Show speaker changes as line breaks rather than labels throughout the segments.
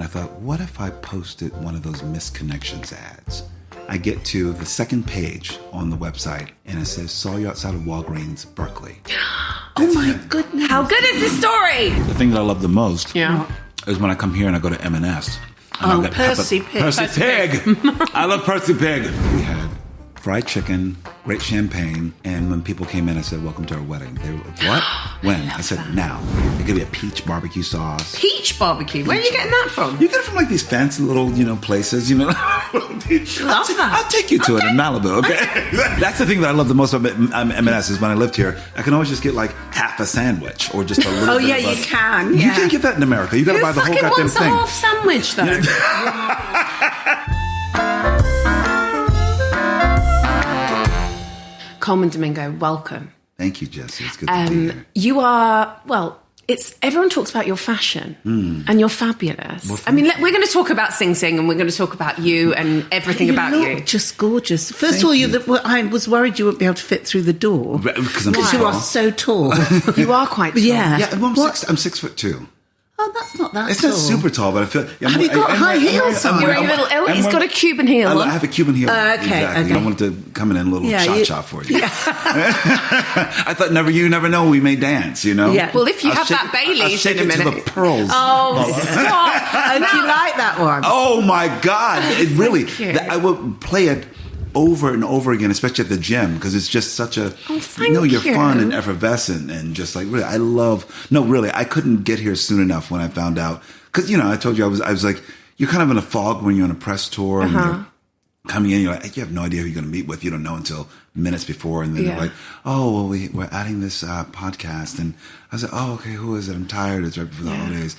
I thought, what if I posted one of those missed connections ads? I get to the second page on the website, and it says, saw you outside of Walgreens, Berkeley.
Oh my goodness.
How good is this story?
The thing that I love the most
Yeah.
is when I come here and I go to M&S.
Oh, Percy Pig.
Percy Pig. I love Percy Pig. We had fried chicken, great champagne, and when people came in, I said, welcome to our wedding. They were like, what? When? I said, now. It could be a peach barbecue sauce.
Peach barbecue. Where are you getting that from?
You get it from like these fancy little, places,
Love that.
I'll take you to it in Malibu, okay? That's the thing that I love the most about M&S is when I lived here, I can always just get like half a sandwich or just a little
Oh,
bit
yeah,
of a-
you can.
You
Yeah.
can't get that in America. You got to buy the whole goddamn
wants
thing.
a half sandwich, though? Colman Domingo, welcome.
Thank you, Jesse. It's good to be here.
You are, everyone talks about your fashion and you're fabulous.
Well,
I mean, we're going to talk about Sing Sing and we're going to talk about you and everything about
look
you.
just gorgeous. First of all, I was worried you wouldn't be able to fit through the door.
Because I'm
Because
tall.
you are so tall.
You are quite tall.
Yeah.
Yeah, well, I'm 6'2".
Oh, that's not that
It's
tall.
not super tall, but I feel...
Have you got high heels on?
You're a little, he's got a Cuban heel on.
I have a Cuban heel.
Okay,
exactly.
okay.
I wanted to come in a little
Yeah,
cha-cha for you. I thought you never know, we may dance,
Yeah.
Well, if you
I'll
have
shake
that Baileys
I'll shake
in a
it
minute.
to the pearls.
Oh, stop.
Oh, do you like that one?
Oh my God! It really.
you.
I would play it over and over again, especially at the gym, because it's just such a.
Thank
you're
you.
fun and effervescent, and just like really, I love. No, really, I couldn't get here soon enough when I found out, because I told you I was like, you're kind of in a fog when you're on a press tour and you're coming in. You're like, you have no idea who you're going to meet with. You don't know until minutes before, and then they're like, oh well, we're adding this podcast, and I said, oh okay, who is it? I'm tired. It's right before the holidays.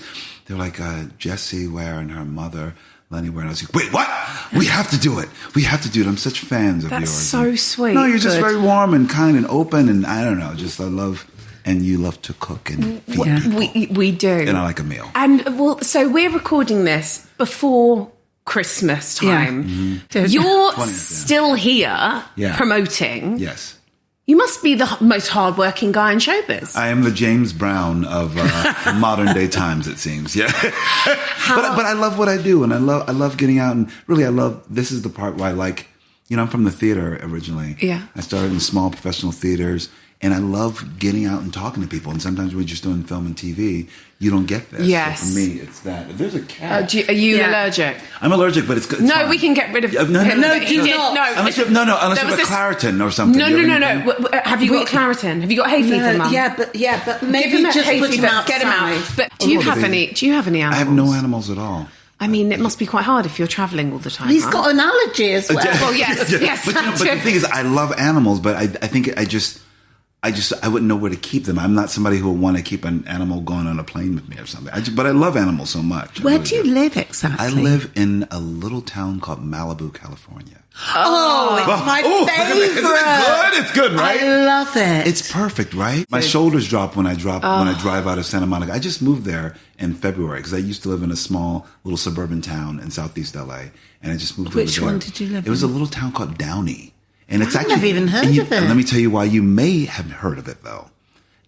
They're like Jessie Ware and her mother. Lenny Ware, and I was like, wait, what? We have to do it. We have to do it. I'm such fans of yours.
That's so sweet.
No, you're just very warm and kind and open, and I don't know, just I love, and you love to cook and feed people.
We do.
And I like a meal.
And so we're recording this before Christmas time.
Yeah.
You're
20th,
still here promoting.
Yes.
You must be the most hardworking guy in showbiz.
I am the James Brown of modern day times, it seems. Yeah. But I love what I do, and I love getting out, and really this is the part where I like, I'm from the theater originally.
Yeah.
I started in small professional theaters, and I love getting out and talking to people. And sometimes when you're just doing film and TV, you don't get this.
Yes.
So for me, it's that. There's a cat.
Are you allergic?
I'm allergic, but it's good.
No,
fine.
we can get rid of him.
No,
He
do
did-
not.
Unless you have a Claritin or something.
No. Have you got Claritin? Have you got hay fever, Mum?
Yeah, but maybe
Give him
just
hay
put him
fever.
outside.
Get him out. But do you have any animals?
I have no animals at all.
I mean, it must be quite hard if you're travelling all the time.
He's
right?
got an allergy as well.
Well, yes.
But the thing is, I love animals, but I think I wouldn't know where to keep them. I'm not somebody who would want to keep an animal going on a plane with me or something. But I love animals so much.
Where do you live exactly?
I live in a little town called Malibu, California.
Oh, it's my favorite.
Isn't it good? It's good, right?
I love it.
It's perfect, right? My shoulders drop when I drive out of Santa Monica. I just moved there in February because I used to live in a small little suburban town in Southeast LA, and I just moved over there.
Which one did you live in?
It was a little town called Downey. And it's
I've never even heard of it.
And let me tell you why you may have heard of it, though.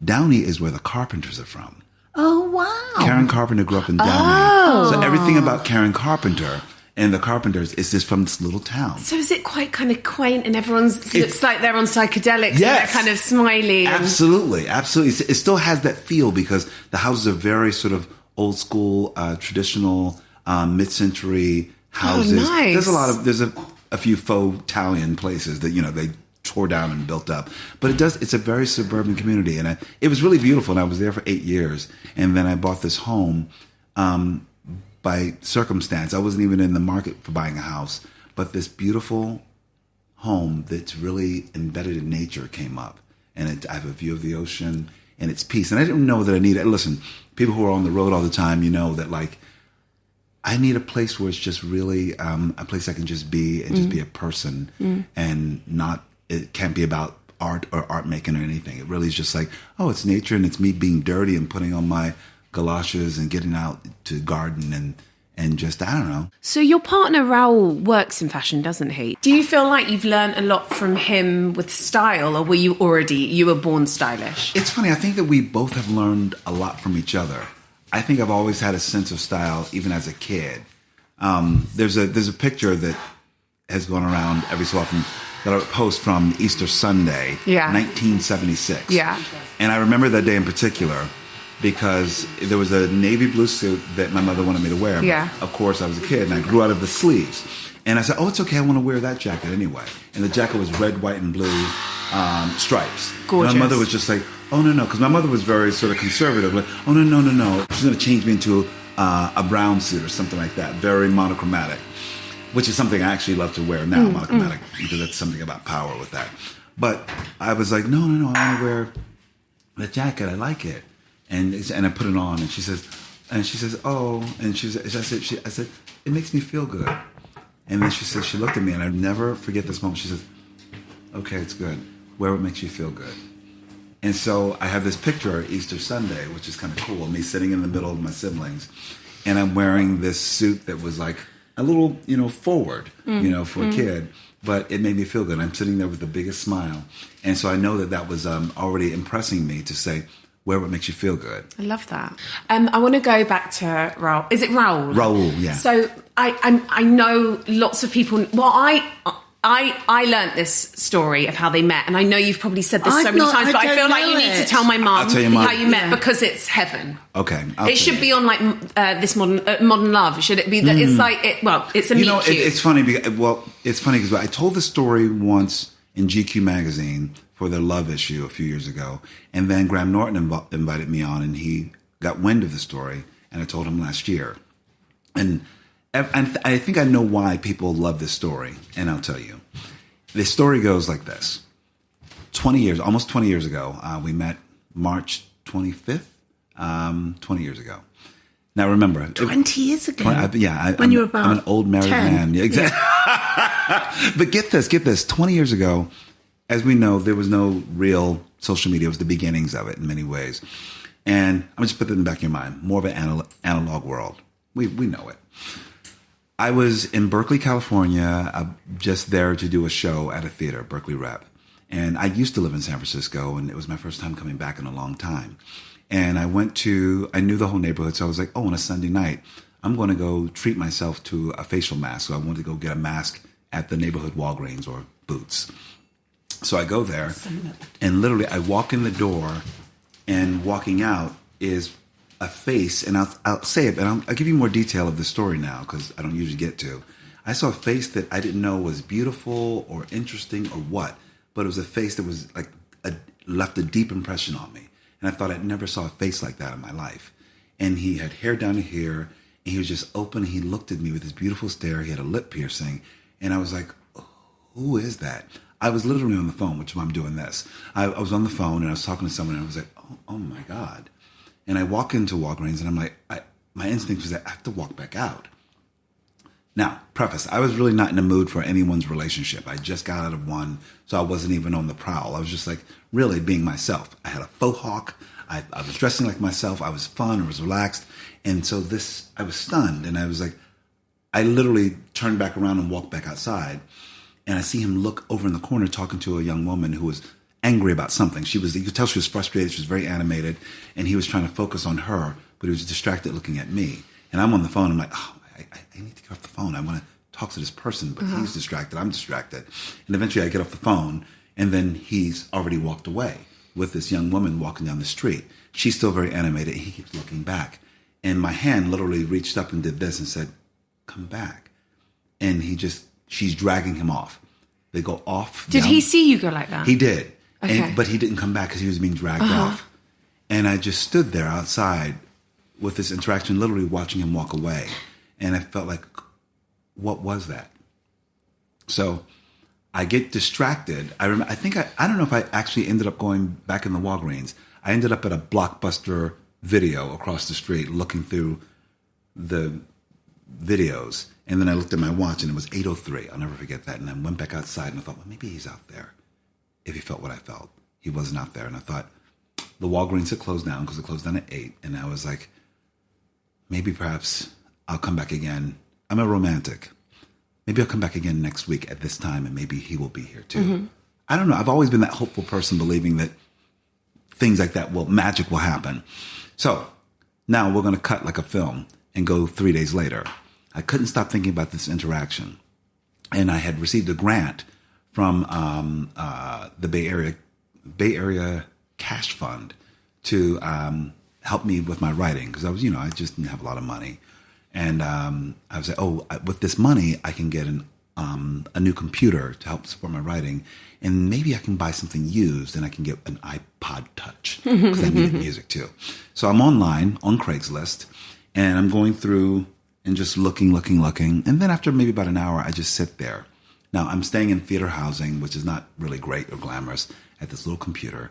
Downey is where the Carpenters are from.
Oh, wow.
Karen Carpenter grew up in Downey. So everything about Karen Carpenter and the Carpenters is just from this little town.
So is it quite kind of quaint and looks like they're on psychedelics and they're kind of smiley?
Absolutely. It still has that feel because the houses are very sort of old school, traditional, mid-century houses.
Oh, nice.
There's a few faux Italian places that, they tore down and built up. But it's a very suburban community. And it was really beautiful. And I was there for 8 years. And then I bought this home by circumstance. I wasn't even in the market for buying a house. But this beautiful home that's really embedded in nature came up. And I have a view of the ocean and it's peace. And I didn't know that I needed it. Listen, people who are on the road all the time, that like, I need a place where it's just really a place I can just be and just be a person and it can't be about art or art making or anything. It really is just like, it's nature and it's me being dirty and putting on my galoshes and getting out to garden and just, I don't know.
So your partner Raúl works in fashion, doesn't he? Do you feel like you've learned a lot from him with style, or you were born stylish?
It's funny. I think that we both have learned a lot from each other. I think I've always had a sense of style, even as a kid. There's a picture that has gone around every so often that I post from Easter Sunday, 1976.
Yeah.
And I remember that day in particular because there was a navy blue suit that my mother wanted me to wear.
Yeah.
But of course, I was a kid and I grew out of the sleeves. And I said, oh, it's okay, I want to wear that jacket anyway. And the jacket was red, white, and blue stripes.
Gorgeous.
And my mother was just like, oh, no, because my mother was very sort of conservative. Like, oh, no. She's going to change me into a brown suit or something like that, very monochromatic, which is something I actually love to wear now, monochromatic, because that's something about power with that. But I was like, no, I want to wear the jacket. I like it. And I put it on, and she says, oh, and I said, it makes me feel good. And then she looked at me, and I never forget this moment. She says, okay, it's good. Wear what makes you feel good. And so I have this picture Easter Sunday, which is kind of cool, me sitting in the middle of my siblings, and I'm wearing this suit that was like a little, forward, for a kid, but it made me feel good. I'm sitting there with the biggest smile. And so I know that was already impressing me to say, wear what makes you feel good.
I love that. I want to go back to Raúl. Is it Raúl?
Raúl, yeah.
So I know lots of people. Well, I learnt this story of how they met, and I know you've probably said this so many times, but I feel like you need to tell my mum how you met because it's heaven.
Okay,
it should be on like this modern love. Should it be that it's like it? Well, it's a meet cute.
It's funny. It's funny because I told the story once in GQ magazine for their Love issue a few years ago, and then Graham Norton invited me on, and he got wind of the story, and I told him last year, and I think I know why people love this story, and I'll tell you. The story goes like this. Almost 20 years ago, we met March 25th, 20 years ago. Now remember.
20 years ago?
When you were about I'm an old married
10.
man. Yeah, exactly. Yeah. But get this. 20 years ago, as we know, there was no real social media. It was the beginnings of it in many ways. And I'm just put that in the back of your mind. More of an analog world. We know it. I was in Berkeley, California, just there to do a show at a theater, Berkeley Rep. And I used to live in San Francisco, and it was my first time coming back in a long time. And I knew the whole neighborhood, so I was like, oh, on a Sunday night, I'm going to go treat myself to a facial mask. So I wanted to go get a mask at the neighborhood Walgreens or Boots. So I go there, and literally I walk in the door, and walking out is a face, and I'll say it, but I'll give you more detail of the story now because I don't usually get to. I saw a face that I didn't know was beautiful or interesting or what, but it was a face that was like left a deep impression on me. And I thought I'd never saw a face like that in my life. And he had hair down to here, and he was just open. He looked at me with his beautiful stare. He had a lip piercing, and I was like, who is that? I was literally on the phone, which is why I'm doing this. I was on the phone, and I was talking to someone, and I was like, oh my God. And I walk into Walgreens, and I'm like, my instinct was that I have to walk back out. Now, preface, I was really not in the mood for anyone's relationship. I just got out of one, so I wasn't even on the prowl. I was just like really being myself. I had a faux hawk. I was dressing like myself. I was fun. I was relaxed. And so I was stunned. And I was like, I literally turned back around and walked back outside. And I see him look over in the corner talking to a young woman who was angry about something. You could tell she was frustrated. She was very animated. And he was trying to focus on her, but he was distracted looking at me. And I'm on the phone. I'm like, I need to get off the phone. I want to talk to this person, but he's distracted. I'm distracted. And eventually I get off the phone, and then he's already walked away with this young woman walking down the street. She's still very animated. He keeps looking back. And my hand literally reached up and did this and said, come back. And she's dragging him off. They go off.
Did he see you go like that?
He did.
Okay.
But he didn't come back because he was being dragged off. And I just stood there outside with this interaction, literally watching him walk away. And I felt like, what was that? So I get distracted. I don't know if I actually ended up going back in the Walgreens. I ended up at a Blockbuster Video across the street looking through the videos. And then I looked at my watch, and it was 8:03. I'll never forget that. And I went back outside, and I thought, well, maybe he's out there. If he felt what I felt. He wasn't out there. And I thought, the Walgreens had closed down because it closed down at 8. And I was like, maybe perhaps I'll come back again. I'm a romantic. Maybe I'll come back again next week at this time, and maybe he will be here too. Mm-hmm. I don't know. I've always been that hopeful person, believing that things like that magic will happen. So Now we're going to cut like a film and go 3 days later. I couldn't stop thinking about this interaction. And I had received a grant from the Bay Area Cash Fund to help me with my writing, because I was, I just didn't have a lot of money. And I was like, with this money, I can get a new computer to help support my writing, and maybe I can buy something used, and I can get an iPod Touch, because I needed music too. So I'm online on Craigslist, and I'm going through and just looking. And then after maybe about an hour, I just sit there. Now, I'm staying in theater housing, which is not really great or glamorous, at this little computer.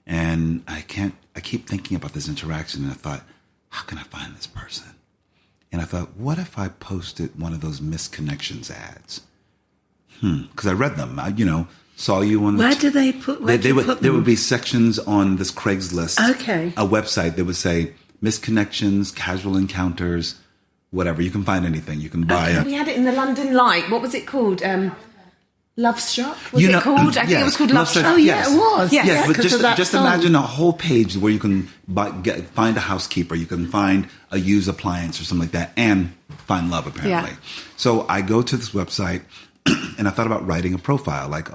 And I keep thinking about this interaction, and I thought, how can I find this person? And I thought, what if I posted one of those missed connections ads? Because I read them. Saw you on the...
Where do they put them?
There would be sections on this Craigslist,
okay,
a website that would say, missed connections, casual encounters, whatever. You can find anything. You can buy
We had it in the London Light. What was it called? Love Struck? Was it called? I think it was called Love Struck.
Oh, yeah, it was.
Yes, but just imagine a whole page where you can find a housekeeper, you can find a used appliance or something like that, and find love, apparently. Yeah. So I go to this website, and I thought about writing a profile, like,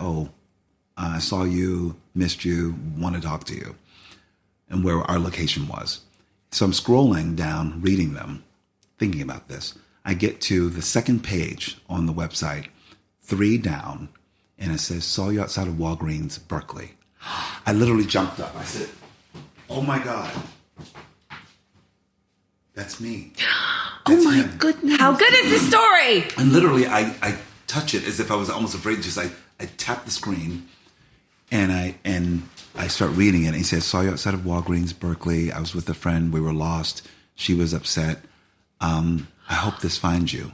I saw you, missed you, want to talk to you, and where our location was. So I'm scrolling down, reading them, thinking about this. I get to the second page on the website, 3 down, and it says, saw you outside of Walgreens, Berkeley. I literally jumped up. I said, oh my God. That's me. That's
my
him.
goodness.
How good is this story?
And literally, I touch it as if I was almost afraid. Just I tap the screen, and I start reading it. And he says, saw you outside of Walgreens, Berkeley. I was with a friend. We were lost. She was upset. I hope this finds you.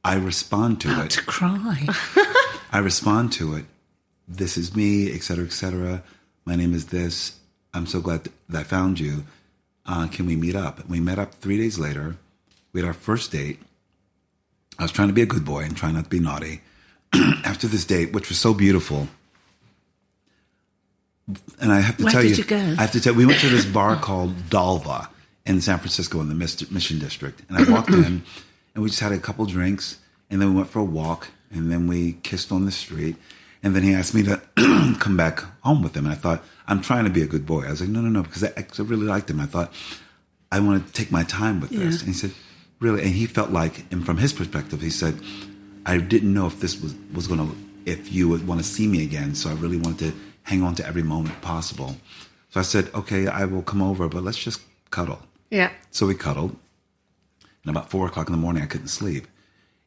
I respond to it.
To cry.
I respond to it. This is me, et cetera, et cetera. My name is this. I'm so glad that I found you. Can we meet up? And we met up 3 days later. We had our first date. I was trying to be a good boy and trying not to be naughty. After this date, which was so beautiful, and I have to tell you,
where did you go?
I have to tell you, we went to this bar called Dalva in San Francisco in the Mission District. And I walked in, and we just had a couple drinks, and then we went for a walk, and then we kissed on the street. And then he asked me to come back home with him. And I thought, I'm trying to be a good boy. I was like, no, because I really liked him. I thought, I want to take my time with this. And he said, really? And he felt like, and from his perspective, he said, I didn't know if this was going to, if you would want to see me again. So I really wanted to hang on to every moment possible. So I said, okay, I will come over, but let's just cuddle.
Yeah.
So we cuddled. And about 4 o'clock in the morning, I couldn't sleep.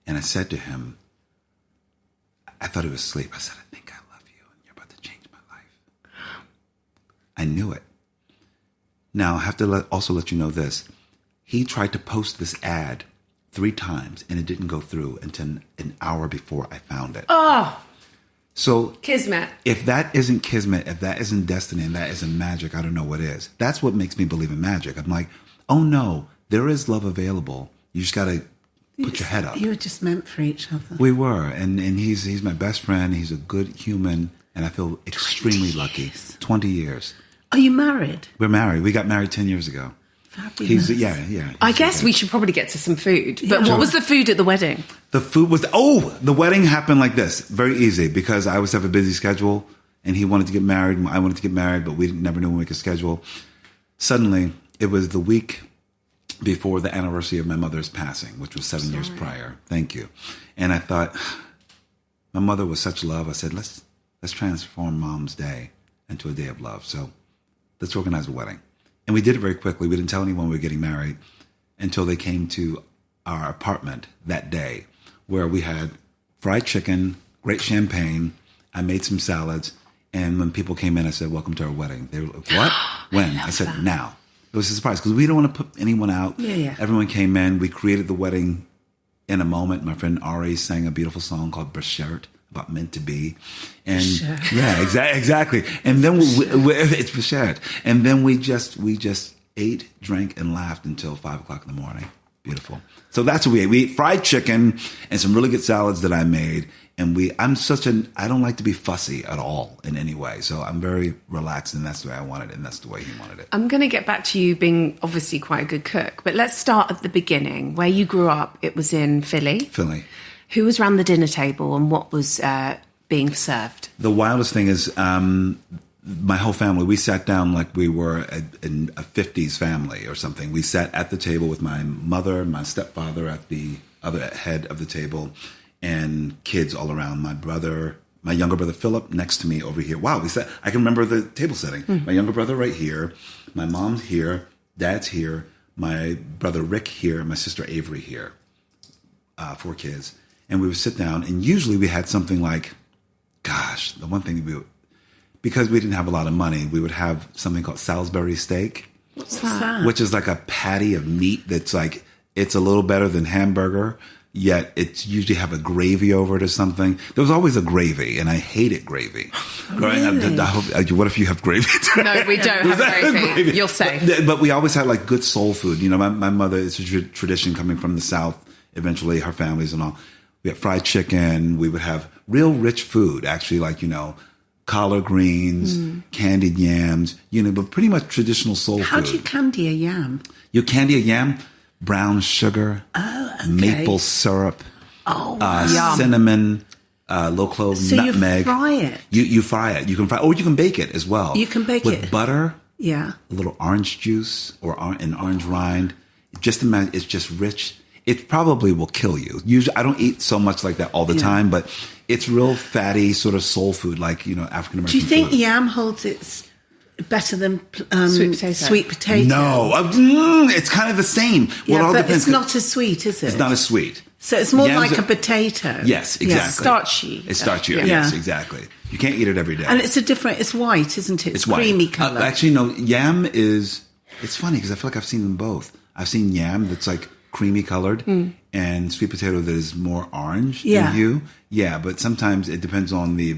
And I said to him, I thought he was asleep. I said, I think I love you, and you're about to change my life. I knew it. Now, I have to also let you know this. He tried to post this ad 3 times, and it didn't go through until an hour before I found it.
Oh.
So
Kismet.
If that isn't kismet, if that isn't destiny, and that isn't magic, I don't know what is. That's what makes me believe in magic. I'm like, oh no, there is love available. You just got to put your head up.
You were just meant for each other.
We were, and he's my best friend. He's a good human, and I feel extremely lucky. 20 years.
Are you married?
We're married. We got married 10 years ago.
Fabulous.
Yeah.
I guess we should probably get to some food. But what was the food at the wedding?
The food was, the wedding happened like this. Very easy, because I always have a busy schedule, and he wanted to get married, and I wanted to get married, but we never knew when we could schedule. Suddenly, it was the week before the anniversary of my mother's passing, which was 7 years prior. Thank you. And I thought, my mother was such love. I said, let's transform Mom's day into a day of love. So let's organize a wedding. And we did it very quickly. We didn't tell anyone we were getting married until they came to our apartment that day, where we had fried chicken, great champagne. I made some salads. And when people came in, I said, welcome to our wedding. They were like, what? When? I said, now. It was a surprise, because we don't want to put anyone out.
Yeah.
Everyone came in. We created the wedding in a moment. My friend Ari sang a beautiful song called Breadcrumbs, about meant to be. And yeah, exactly. And then it's Breadcrumbs. And then we just ate, drank, and laughed until 5 o'clock in the morning, Beautiful. So that's what we ate. We ate fried chicken and some really good salads that I made. And I don't like to be fussy at all in any way. So I'm very relaxed, and that's the way I wanted it, and that's the way he wanted it.
I'm going to get back to you being obviously quite a good cook, but let's start at the beginning. Where you grew up, it was in Philly.
Philly.
Who was around the dinner table and what was being served?
The wildest thing is my whole family, we sat down like we were in a 50s family or something. We sat at the table with my mother, my stepfather at the other head of the table, and kids all around. My younger brother Philip next to me over here. Wow, I can remember the table setting. My younger brother right here, my mom's here, dad's here, my brother Rick here, my sister Avery here. 4 kids. And we would sit down, and usually we had something like, the one thing because we didn't have a lot of money, we would have something called Salisbury steak.
What's that?
Which is like a patty of meat that's like, it's a little better than hamburger, yet it's usually have a gravy over it or something. There was always a gravy, and I hated gravy.
Really?
What if you have gravy?
No, we don't have gravy. You're safe.
But we always had like good soul food. You know, my mother, it's a tradition coming from the South, eventually her families and all. We had fried chicken. We would have real rich food, actually, like, collard greens, candied yams, but pretty much traditional soul food.
How do you candy a yam?
You candy a yam, brown sugar, maple syrup, cinnamon, low clove, nutmeg.
So you fry it?
You fry it. You can fry, or you can bake it as well.
You can bake it
with butter.
Yeah.
A little orange juice or an orange rind. Just imagine, it's just rich. It probably will kill you. Usually, I don't eat so much like that all the time, but it's real fatty, sort of soul food, like, African American food.
Do you think yam holds its better than sweet potato?
No, it's kind of the same.
Yeah, well, but it's not as sweet, is it?
It's not as sweet.
So it's more like a potato.
Yes, exactly.
Yeah. Starchy.
It's starchy. Yes, exactly. You can't eat it every day.
And it's white, isn't it?
It's
creamy
white.
colour.
Actually, no, yam is, it's funny because I feel like I've seen them both. I've seen yam that's like creamy colored and sweet potato that is more orange in hue. Yeah, but sometimes it depends on the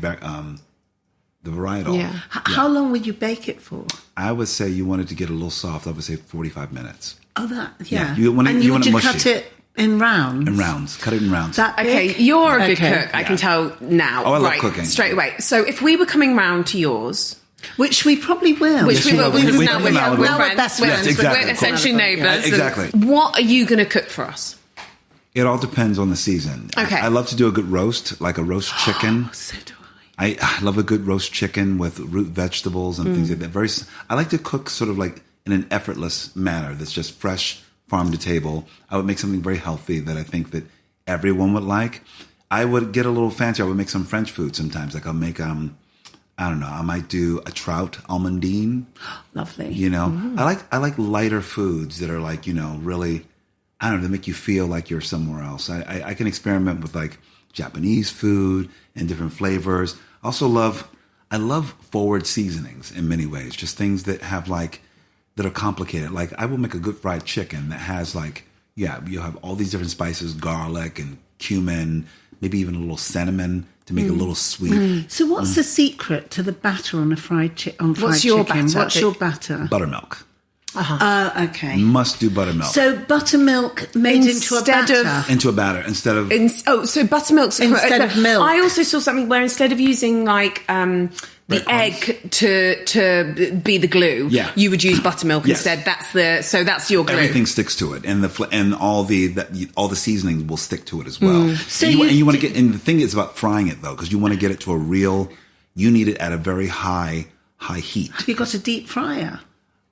varietal.
Yeah. How long would you bake it for?
I would say you want it to get a little soft. I would say 45 minutes.
Oh,
You want it,
would you cut it in rounds?
In rounds. Cut it in rounds.
Okay, you're a good cook. I can tell now.
Oh, I love cooking.
Straight away. So if we were coming round to yours...
Which we probably will.
Because now we're
Malibu.
friends.
Yes, exactly.
We're essentially neighbours.
Exactly.
What are you going to cook for us?
It all depends on the season.
Okay.
I love to do a good roast, like a roast chicken.
So do
I love a good roast chicken with root vegetables and things like that. I like to cook sort of like in an effortless manner that's just fresh, farm to table. I would make something very healthy that I think that everyone would like. I would get a little fancy. I would make some French food sometimes. Like I'll make I don't know. I might do a trout almondine.
Lovely.
I like lighter foods that are like, really, I don't know, they make you feel like you're somewhere else. I can experiment with like Japanese food and different flavors. I love forward seasonings in many ways. Just things that have that are complicated. Like I will make a good fried chicken that has you'll have all these different spices, garlic and cumin, maybe even a little cinnamon to make it a little sweet.
So what's the secret to the batter on a fried chicken?
What's your batter?
What's your batter?
Buttermilk.
Okay.
Must do buttermilk.
So buttermilk made into a batter.
Into a batter instead of...
so buttermilk's...
Instead of milk.
I also saw something where instead of using the egg to be the glue, you would use buttermilk instead. That's your glue.
Everything sticks to it, and all the seasoning will stick to it as well.
So
you want to get, and the thing is about frying it though, because you want to get it to a real. You need it at a very high heat.
Have you got a deep fryer?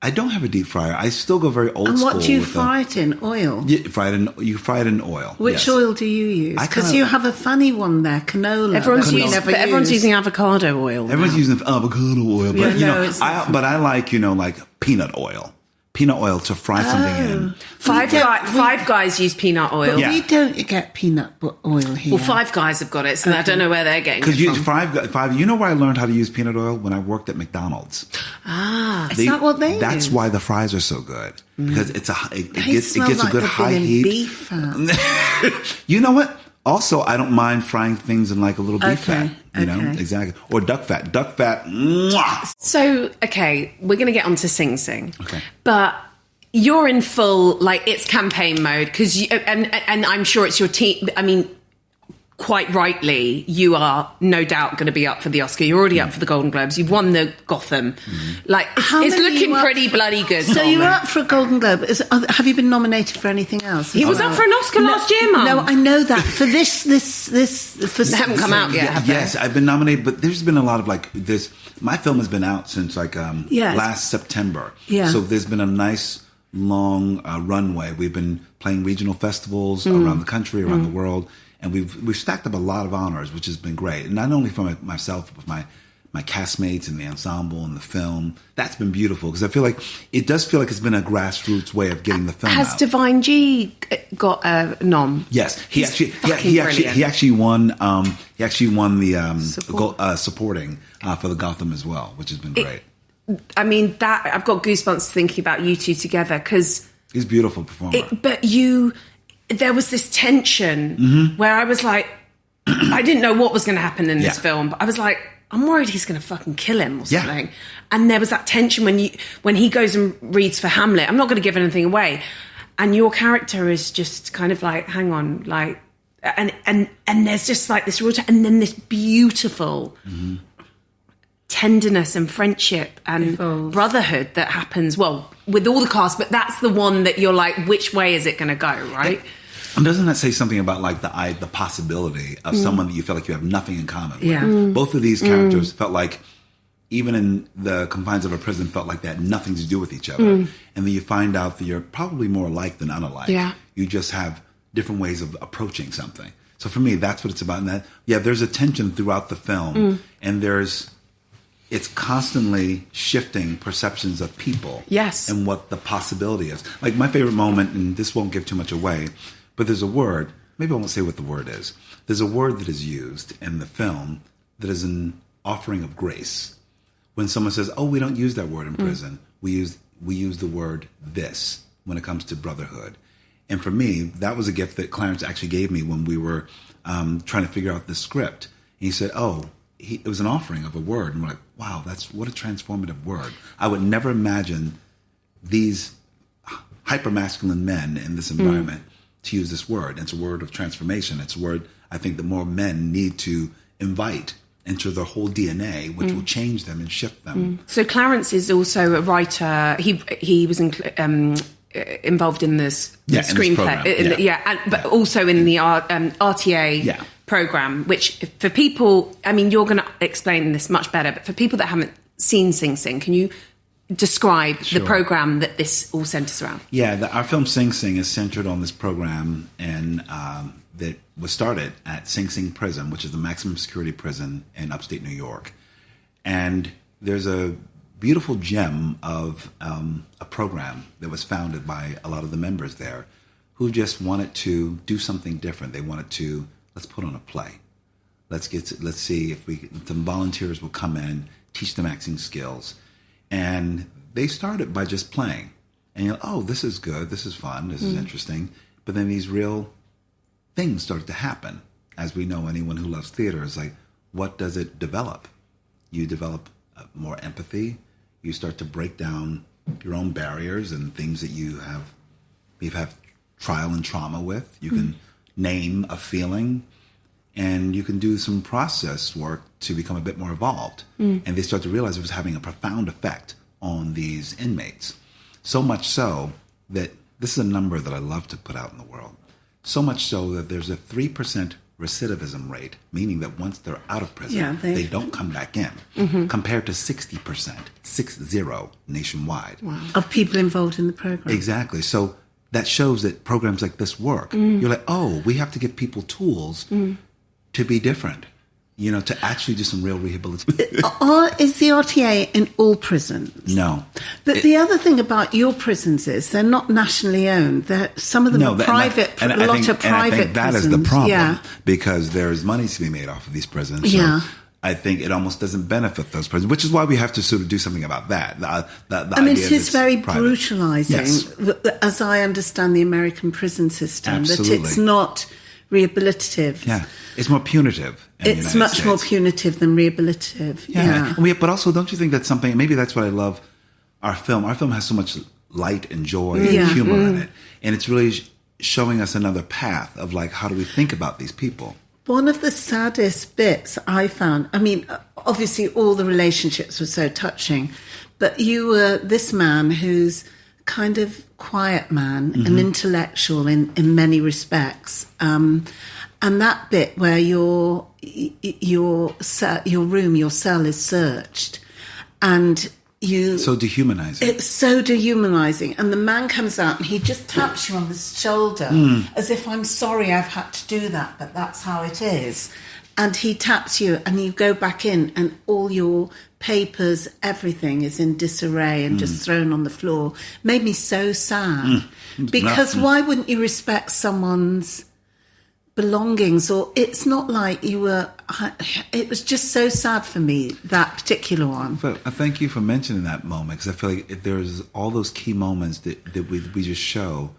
I don't have a deep fryer. I still go very old school.
And what do you fry it in? Oil?
You fry it in oil.
Which oil do you use? Because you have a funny one there, canola.
Everyone's using avocado oil.
Everyone's using avocado oil, but but I like like peanut oil. Peanut oil to fry something in.
Five Guys use peanut oil.
But we don't get peanut oil here.
Well, Five Guys have got it, so I don't know where they're getting it from.
Because you know where I learned how to use peanut oil? When I worked at McDonald's.
Is that what they use?
That's why the fries are so good. Because it gets a good high heat.
Beef fat.
You know what? Also, I don't mind frying things in like a little beef fat, exactly. Or duck fat. Mwah!
So, we're going to get on to Sing Sing.
Okay.
But you're in full, like, it's campaign mode, because and I'm sure it's your team. I mean, quite rightly, you are no doubt going to be up for the Oscar. You're already up for the Golden Globes. You've won the Gotham. Like, it's looking pretty bloody good.
So you were up for a Golden Globe. Have you been nominated for anything else?
He was up for an Oscar last year, Mum.
No, I know that. For this for
they haven't come out yet, have they?
Yes, I've been nominated, but there's been a lot of, like, this. My film has been out since, like, last September.
Yeah.
So there's been a nice, long runway. We've been playing regional festivals around the country, around the world. And we've stacked up a lot of honors, which has been great. And not only for myself, but my castmates and the ensemble and the film. That's been beautiful, because I feel like it does feel like it's been a grassroots way of getting the film out.
Has Divine G got a nom?
Yes, he actually won. He actually won the supporting for the Gotham as well, which has been great.
I mean, that I've got goosebumps thinking about you two together, because
he's a beautiful performer.
There was this tension where I was like, I didn't know what was going to happen in this film, but I was like, I'm worried he's going to fucking kill him or something. And there was that tension when he goes and reads for Hamlet. I'm not going to give anything away. And your character is just kind of like, hang on, like, and there's just like this real, and then this beautiful tenderness and friendship and brotherhood that happens, well, with all the cast, but that's the one that you're like, which way is it going to go, right?
And doesn't that say something about, like, the possibility of someone that you feel like you have nothing in common with? Both of these characters felt like, even in the confines of a prison, felt like they had nothing to do with each other. And then you find out that you're probably more alike than unalike. Yeah. You just have different ways of approaching something. So for me, that's what it's about. And that, there's a tension throughout the film, and it's constantly shifting perceptions of people. Yes. And what the possibility is. Like, my favorite moment, and this won't give too much away, but there's a word, maybe I won't say what the word is. There's a word that is used in the film that is an offering of grace. When someone says, oh, we don't use that word in prison, we use the word this when it comes to brotherhood. And for me, that was a gift that Clarence actually gave me when we were trying to figure out the script. And he said, it was an offering of a word. And we're like, wow, what a transformative word. I would never imagine these hyper-masculine men in this environment to use this word. It's a word of transformation. It's a word I think that more men need to invite into their whole DNA, which will change them and shift them.
So Clarence is also a writer. He was involved in the screenplay. But also in the RTA program, which for people, I mean, you're going to explain this much better, but for people that haven't seen Sing Sing, can you describe the program that this all centers around?
Yeah, our film Sing Sing is centered on this program, and that was started at Sing Sing Prison, which is the maximum security prison in upstate New York. And there's a beautiful gem of a program that was founded by a lot of the members there who just wanted to do something different. They wanted to, let's put on a play. Let's see if some volunteers will come in, teach them acting skills. And they started by just playing. And you're like, oh, this is good, this is fun, this is interesting. But then these real things started to happen. As we know, anyone who loves theater is like, what does it develop? You develop more empathy. You start to break down your own barriers and things that you've had trial and trauma with. You can name a feeling, and you can do some process work to become a bit more evolved. And they start to realize it was having a profound effect on these inmates. So much so that this is a number that I love to put out in the world. So much so that there's a 3% recidivism rate, meaning that once they're out of prison, they don't come back in, compared to 60%, 60 nationwide.
Wow. Of people involved in the program.
Exactly. So that shows that programs like this work. You're like, oh, we have to give people tools to be different, to actually do some real rehabilitation.
Is the RTA in all prisons?
No.
But the other thing about your prisons is they're not nationally owned. Some of them are private, a lot of private prisons. And I think that is the problem, because there's money to be made off of these prisons. So I think it almost doesn't benefit those prisons, which is why we have to sort of do something about that. I mean, it is very brutalizing, as I understand the American prison system, that it's not rehabilitative.
Yeah, it's more punitive.
It's much more punitive than rehabilitative. Yeah.
But also, don't you think that's something, maybe that's what I love our film. Our film has so much light and joy and humor in it. And it's really showing us another path of like, how do we think about these people?
One of the saddest bits I found, I mean, obviously all the relationships were so touching, but you were this man who's kind of quiet man, an intellectual in many respects. And that bit where your room, your cell is searched, and
so dehumanizing.
It's so dehumanizing. And the man comes out and he just taps you on the shoulder as if, I'm sorry I've had to do that, but that's how it is. And he taps you and you go back in and all your papers, everything is in disarray and just thrown on the floor. Made me so sad. Because why wouldn't you respect someone's belongings? Or it's not like you were... It was just so sad for me, that particular one.
But I thank you for mentioning that moment, because I feel like there's all those key moments that we just show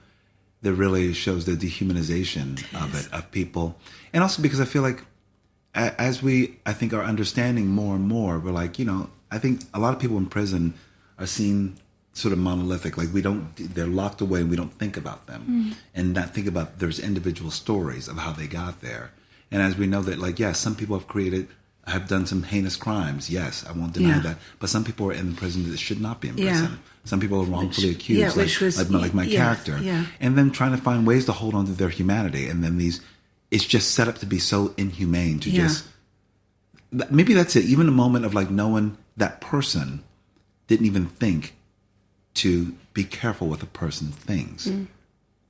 that really shows the dehumanization of people. And also because I feel like as we, I think, are understanding more and more, we're like, I think a lot of people in prison are seen sort of monolithic, like they're locked away and we don't think about them and not think about there's individual stories of how they got there. And as we know that, like, yes, some people have done some heinous crimes. Yes, I won't deny that. But some people are in prison that should not be in prison. Some people are wrongfully accused, like my character. Yeah. And then trying to find ways to hold on to their humanity. And then it's just set up to be so inhumane to just... Maybe that's it. Even a moment of like knowing that person didn't even think to be careful with a person's things.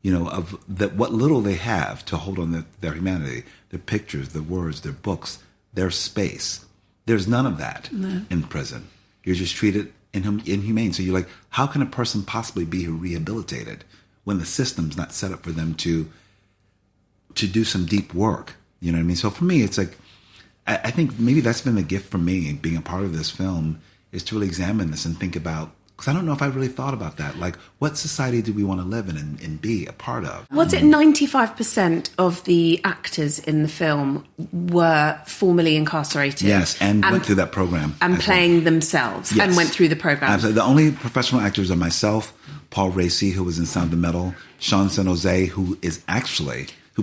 Of that, what little they have to hold on their humanity, their pictures, their words, their books, their space. There's none of that in prison. You're just treated inhumane. So you're like, how can a person possibly be rehabilitated when the system's not set up for them to do some deep work? You know what I mean? So for me, it's like, I think maybe that's been the gift for me, being a part of this film, is to really examine this and think about, because I don't know if I really thought about that. Like, what society do we want to live in and be a part of?
Was it 95% of the actors in the film were formerly incarcerated?
Yes, and went through that program.
And playing themselves, and went through the program.
Absolutely. The only professional actors are myself, Paul Racy, who was in Sound of Metal, Sean San Jose, who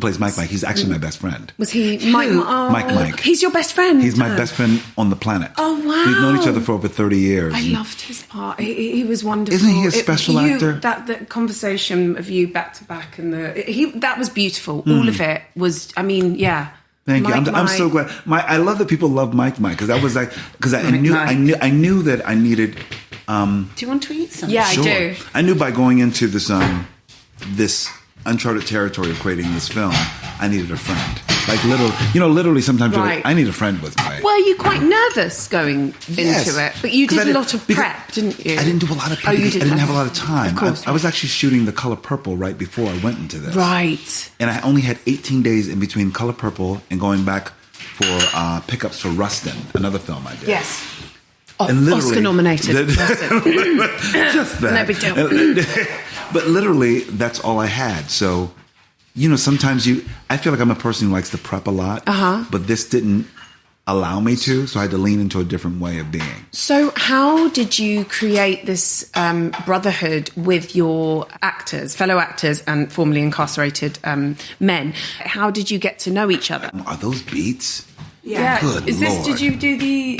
plays Mike. He's actually my best friend.
Was he Mike? Oh,
Mike.
He's your best friend?
He's my best friend on the planet.
Oh, wow.
We've known each other for over 30 years.
I loved his part. He was wonderful.
Isn't he a special actor?
That conversation of you back to back and that was beautiful. All of it was, Thank you.
I'm so glad. I love that people love Mike, because that was like, because I knew that I needed.
Do you want to eat something?
Yeah,
sure.
I do.
I knew by going into this uncharted territory of creating this film, I needed a friend. Like literally sometimes you're like, I need a friend with me.
Were you quite nervous going into it? But you did a lot of prep, didn't you?
I didn't do a lot of prep. I didn't have a lot of time. Of course. I was actually shooting The Color Purple right before I went into this.
Right.
And I only had 18 days in between Color Purple and going back for pickups for Rustin, another film I did.
Yes. Oscar nominated.
Just that.
No big deal.
But literally, that's all I had. So, sometimes I feel like I'm a person who likes to prep a lot, but this didn't allow me to, so I had to lean into a different way of being.
So how did you create this brotherhood with your fellow actors and formerly incarcerated men? How did you get to know each other?
Are those beats?
Yeah.
Good
Is this?
Lord.
Did you do the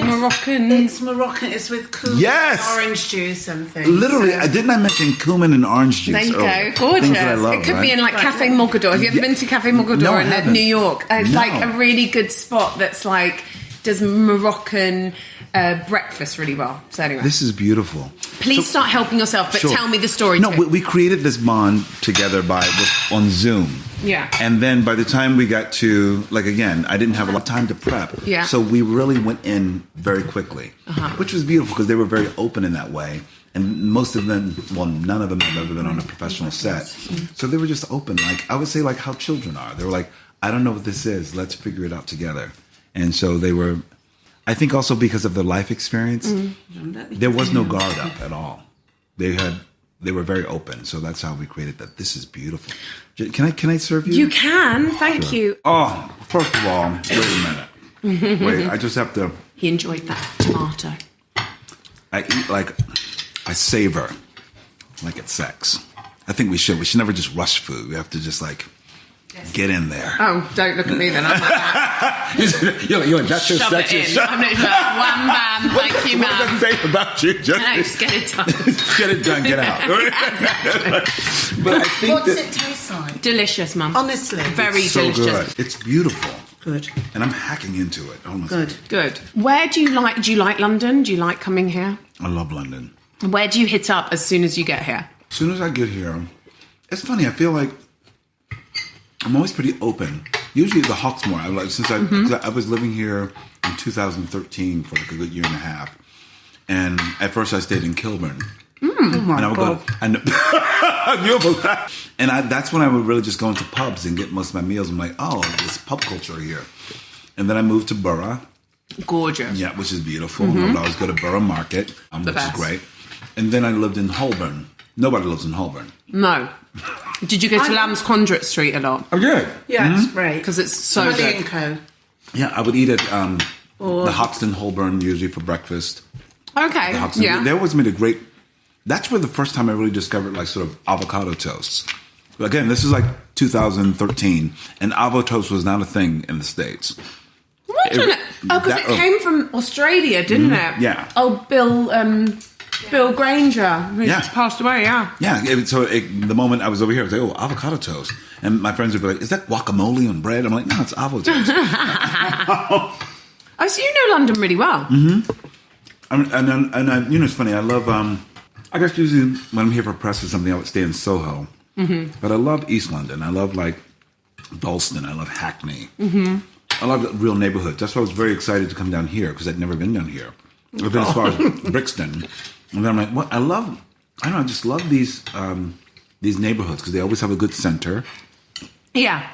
Moroccan?
It's Moroccan. It's with cumin, orange juice, and things.
Literally, didn't I mention cumin and orange juice?
There you go. Gorgeous.
Things that I love,
it could be in like Cafe Mogador. Have you ever been to Cafe Mogador in New York? It's like a really good spot that's like does Moroccan breakfast really well. So anyway,
this is beautiful.
Please start helping yourself, but tell me the story.
No, we created this bond together on Zoom.
Yeah.
And then by the time we got to, like, again, I didn't have a lot of time to prep.
Yeah.
So we really went in very quickly, which was beautiful because they were very open in that way. And most of them, none of them have ever been on a professional set. So they were just open, like, I would say, like how children are. They were like, I don't know what this is. Let's figure it out together. And so they were, I think also because of their life experience, there was no guard up at all. They were very open, so that's how we created that. This is beautiful. Can I serve you?
You can, thank you.
Oh, first of all, wait a minute. Wait, I just have to.
He enjoyed that tomato.
I eat like I savor. like it's sex. I think we should. We should never just rush food. We have to just like get in there.
Oh, don't look at me then. I'm like that.
You're like, that's your
Shove
sex.
it in. I'm like, wham, bam, thank you, ma'am.
What does that say about you?
Just get it done.
Get it done, get out.
Exactly.
But I think
What's it taste like?
Delicious, mum.
Honestly.
Very
so
delicious.
good. It's beautiful.
Good.
And I'm hacking into it. Almost.
Good. Where do you like London? Do you like coming here?
I love London.
Where do you hit up as soon as you get here?
As soon as I get here, it's funny. I feel like I'm always pretty open. Usually the Hawksmoor. I was living here in 2013 for like a good year and a half, and at first I stayed in Kilburn.
And
I would go. And that's when I would really just go into pubs and get most of my meals. I'm like, oh, there's pub culture here. And then I moved to Borough.
Gorgeous.
Yeah, which is beautiful. I would always go to Borough Market, which is great. And then I lived in Holborn. Nobody lives in Holborn.
No. Did you go to Lamb's Conduit Street a lot?
Oh, yeah.
Yeah, it's great.
Because it's so good.
Co.
Yeah, I would eat at the Hoxton Holborn usually for breakfast.
Okay, yeah.
They always made a great... That's where the first time I really discovered like sort of avocado toasts. Again, this is like 2013, and avocado toast was not a thing in the States.
Wasn't it? Oh, because it came from Australia, didn't it?
Yeah.
Oh, Bill Granger, who passed away, yeah.
Yeah, the moment I was over here, I was like, oh, avocado toast. And my friends would be like, is that guacamole on bread? I'm like, no, it's avocado toast.
Oh, so you know London really well.
Mm-hmm. And it's funny, I love... I guess usually when I'm here for press or something, I would stay in Soho. Mm-hmm. But I love East London. I love like Dalston. I love Hackney. Mm-hmm. I love real neighborhoods. That's why I was very excited to come down here because I'd never been down here. I've been as far as Brixton, and then I'm like, what? I just love these neighborhoods because they always have a good center.
Yeah,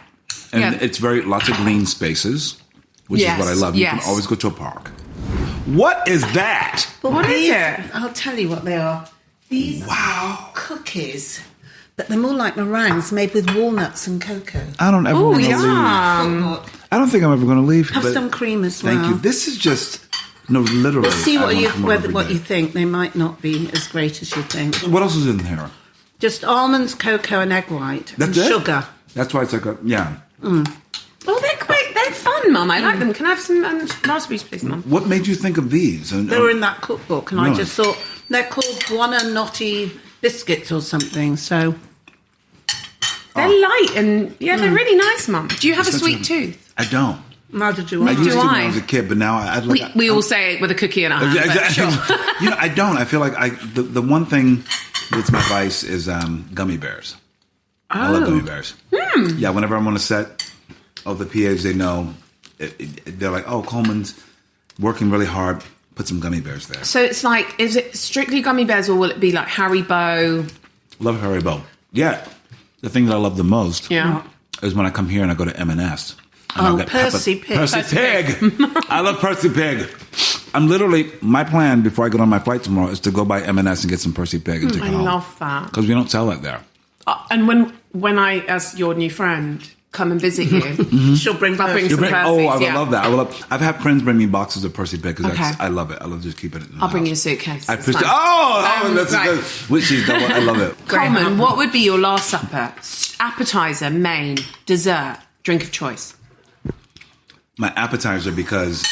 and it's lots of green spaces, which is what I love. You can always go to a park. What is that?
But what is it? I'll tell you what they are. These are cookies, but they're more like meringues made with walnuts and cocoa.
I don't ever want to leave.
I
don't think I'm ever going to leave.
Have some cream as well.
Thank you. This is just literally.
We'll see what you think. They might not be as great as you think.
What else is in here?
Just almonds, cocoa, and egg white.
That's
and sugar.
That's why it's like
Oh, they're great. They're fun, Mum. I like them. Can I have some raspberries, please, Mum?
What made you think of these?
They were in that cookbook, and I just thought they're called Buonanotte biscuits or something. So
they're light and they're really nice, Mum. Do you have a sweet tooth?
I don't.
Neither do I.
I used to when I was a kid, but now I'd like.
We all say it with a cookie in our hand.
Exactly. Sure. I don't. I feel like the one thing that's my vice is gummy bears. Oh. I love gummy bears. Yeah, whenever I'm on a set. Oh, the PAs, they know. They're like, oh, Colman's working really hard. Put some gummy bears there.
So it's like, is it strictly gummy bears or will it be like Haribo?
Love Haribo. Yeah. The thing that I love the most is when I come here and I go to M&S.
Percy Pig.
Percy Pig. I love Percy Pig. I'm literally, my plan before I go on my flight tomorrow is to go buy M&S and get some Percy Pig and take it home.
I love that.
Because we don't sell that there.
And when I, as your new friend, come and visit you, she'll bring some Percy's.
I would love that. I've had friends bring me boxes of Percy Pig because I love it. I love just keeping it in the house.
Bring you a suitcase.
I appreciate that's good. Which is double. I love it.
Colman, what would be your last supper? Appetizer, main, dessert, drink of choice?
My appetizer, because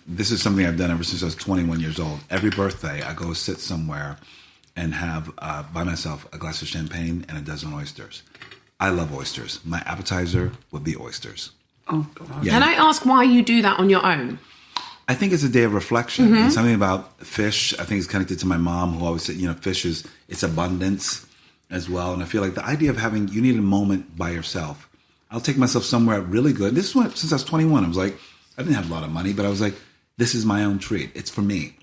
this is something I've done ever since I was 21 years old. Every birthday, I go sit somewhere and have by myself a glass of champagne and a dozen oysters. I love oysters. My appetizer would be oysters. Oh, God. Yeah.
Can I ask why you do that on your own?
I think it's a day of reflection. Mm-hmm. And something about fish, I think it's connected to my mom, who always said, fish it's abundance as well. And I feel like the idea of you need a moment by yourself. I'll take myself somewhere really good. This is since I was 21, I was like, I didn't have a lot of money, but I was like, this is my own treat. It's for me.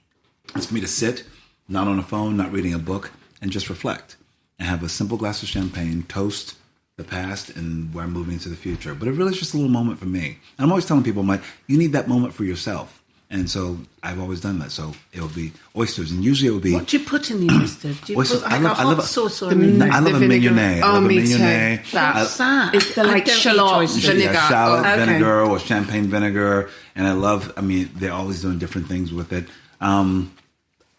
It's for me to sit, not on a phone, not reading a book, and just reflect. And have a simple glass of champagne, toast the past and where I'm moving into the future. But it really is just a little moment for me. And I'm always telling people, I'm like, you need that moment for yourself. And so I've always done that. So it will be oysters. And usually it will be...
What do you put in the oysters? Do you
oysters,
put like hot sauce or... I
love a mignonette.
Oh, me too. What's that? It's the shallot vinegar.
Yeah, shallot vinegar or champagne vinegar. And they're always doing different things with it.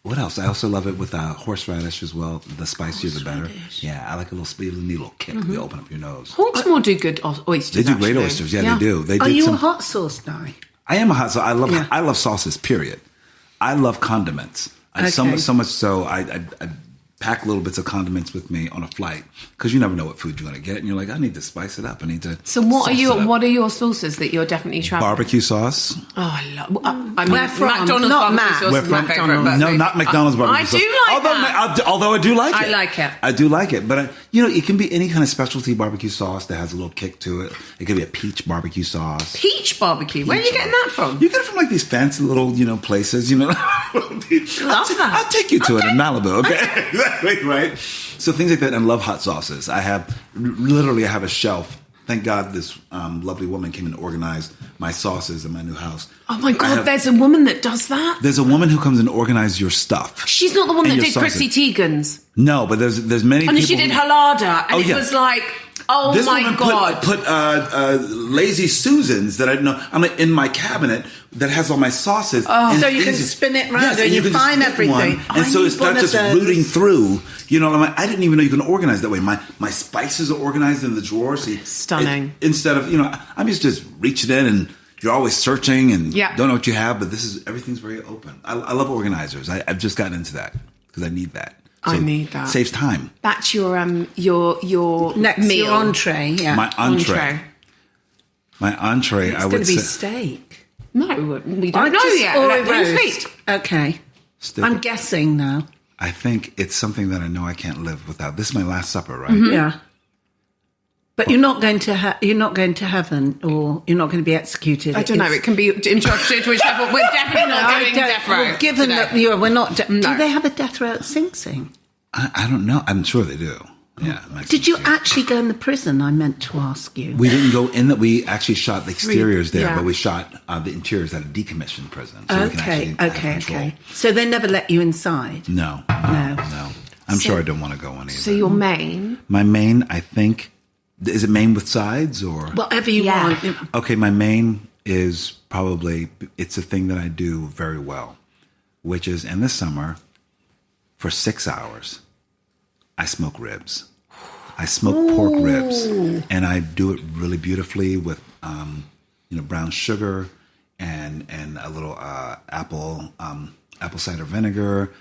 What else? I also love it with horseradish as well. The spicier, the better. Yeah, I like a little little kick to open up your nose.
Hawksmoor do good oysters.
They do great oysters. Yeah, they do.
Are you a hot sauce guy?
I am a hot sauce. I love sauces. Period. I love condiments. So much so I pack little bits of condiments with me on a flight because you never know what food you're going to get, and you're like, I need to spice it up. I need to.
So what are your sauces that you're definitely traveling?
Barbecue sauce.
Oh, I love.
Where from?
McDonald's
not
barbecue sauce is my favorite.
No, not McDonald's barbecue sauce.
I do like that.
Although I do like it.
I like it.
I do like it, but it can be any kind of specialty barbecue sauce that has a little kick to it. It could be a peach barbecue sauce.
Peach barbecue. Where are you getting that from?
You get it from like these fancy little places. I'll take you to it in Malibu. Okay, exactly right. So things like that, and I love hot sauces. I have a shelf. Thank God this lovely woman came and organized my sauces in my new house.
Oh my God, there's a woman that does that?
There's a woman who comes and organizes your stuff.
She's not the one that did Chrissy Teigen's.
No, but there's many people.
And she did Halada, and it was like... Oh
this
my
woman
God!
Put Lazy Susans that I know. I'm in my cabinet that has all my sauces.
Oh, so you can spin it around and you find everything.
And so it's not just rooting through. I didn't even know you can organize that way. My spices are organized in the drawer. So
stunning.
Instead of I'm just reaching in and you're always searching and don't know what you have. But everything's very open. I love organizers. I've just gotten into that because I need that. So
I need that.
Saves time.
Back to your
next
meal.
Your entree. Yeah.
My entree.
It's going to be steak.
No, we don't know yet.
Or roast. Okay.
Still,
I'm guessing now.
I think it's something that I know I can't live without. This is my last supper, right?
Mm-hmm. Yeah. But you're not going to heaven, or you're not going to be executed.
I don't know. It can be interrupted, whichever. We're definitely not going death row.
Well, given that we're not. Do they have a death row at Sing Sing?
I don't know. I'm sure they do. Yeah.
Did you actually go in the prison? I meant to ask you.
We didn't go in. We actually shot the exteriors there, but we shot the interiors at a decommissioned prison. So
okay. So they never let you inside.
No. I'm sure I don't want to go in either.
So your main?
My main, I think. Is it main with sides or
whatever you want?
Okay, my main is probably it's a thing that I do very well, which is in the summer for 6 hours I smoke ribs. I smoke pork ribs, and I do it really beautifully with brown sugar and a little apple cider vinegar,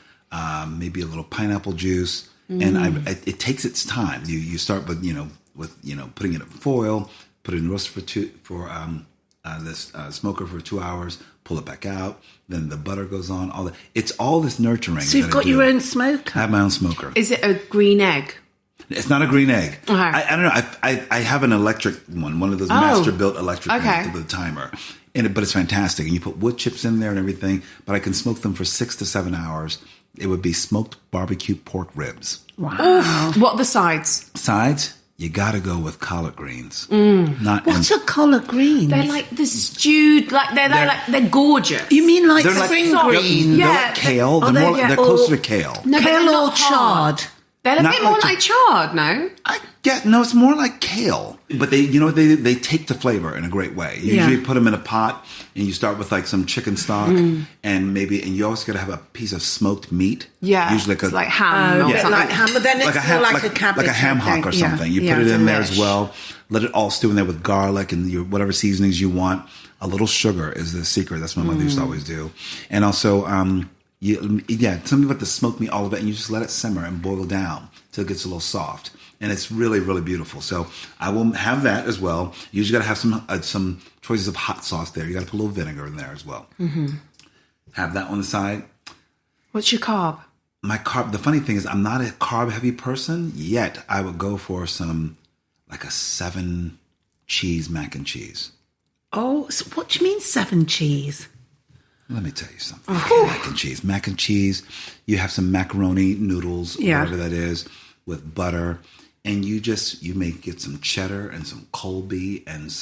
maybe a little pineapple juice, and it takes its time. You start with putting it in foil, put it in the roaster for this smoker for 2 hours, pull it back out, then the butter goes on. It's all this nurturing.
So you've got your own smoker.
I have my own smoker.
Is it a green egg?
It's not a green egg.
Okay.
I don't know. I have an electric one of those master built electric ones with a timer. But it's fantastic, and you put wood chips in there and everything. But I can smoke them for 6 to 7 hours. It would be smoked barbecue pork ribs.
Wow!
What are the sides?
Sides. You got to go with collard greens.
What's a collard green?
They're like the stewed, they're gorgeous.
You mean like spring green?
They're like kale. They're closer to kale.
No,
kale or chard?
They're a bit more like chard, no?
No, it's more like kale. But they take the flavor in a great way. You usually put them in a pot, and you start with like some chicken stock, and you also got to have a piece of smoked meat.
Yeah,
usually
like ham.
Like ham, but then it's like a cabbage,
like a ham hock or something. You put it in there as well. Let it all stew in there with garlic and whatever seasonings you want. A little sugar is the secret. That's what my mother used to always do, and also. Something about the smoked meat, all of it, and you just let it simmer and boil down till it gets a little soft, and it's really, really beautiful. So I will have that as well. You usually got to have some choices of hot sauce there. You got to put a little vinegar in there as well. Mm-hmm. Have that on the side.
What's your carb?
My carb. The funny thing is, I'm not a carb heavy person yet. I would go for like a 7 cheese mac and cheese.
Oh, so what do you mean 7 cheese?
Let me tell you something. Mac and cheese. You have some macaroni noodles, whatever that is, with butter, and you may get some cheddar and some Colby and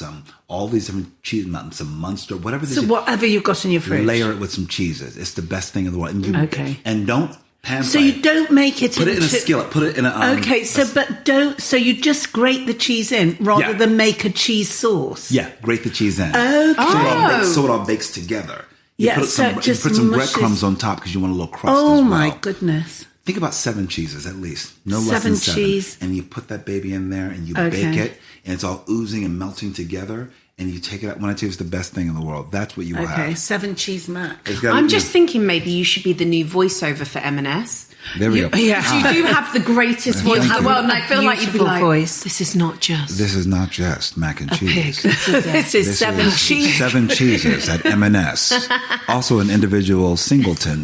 all these different cheese, some Munster, whatever.
So whatever you've got in your fridge,
layer it with some cheeses. It's the best thing in the world. And and don't pan fry.
So you don't make it.
Put it in a skillet. Put it in a.
Okay, but don't. So you just grate the cheese in rather than make a cheese sauce.
Yeah, grate the cheese in.
Okay.
So it all bakes together. You put some breadcrumbs on top because you want a little crust as well.
Oh, my goodness.
Think about 7 cheeses at least. No less than 7. Cheese. And you put that baby in there and you bake it. And it's all oozing and melting together. And you take it out. When I tell you it's the best thing in the world, that's what you will have.
7 cheese mac.
I'm just thinking maybe you should be the new voiceover for M&S.
There we go.
Yeah. You do have the greatest voice in the world, and I feel like you'd be like,
voice.
This is not just
mac and cheese.
This is 7 cheese.
7 cheeses at M&S. Also an individual singleton.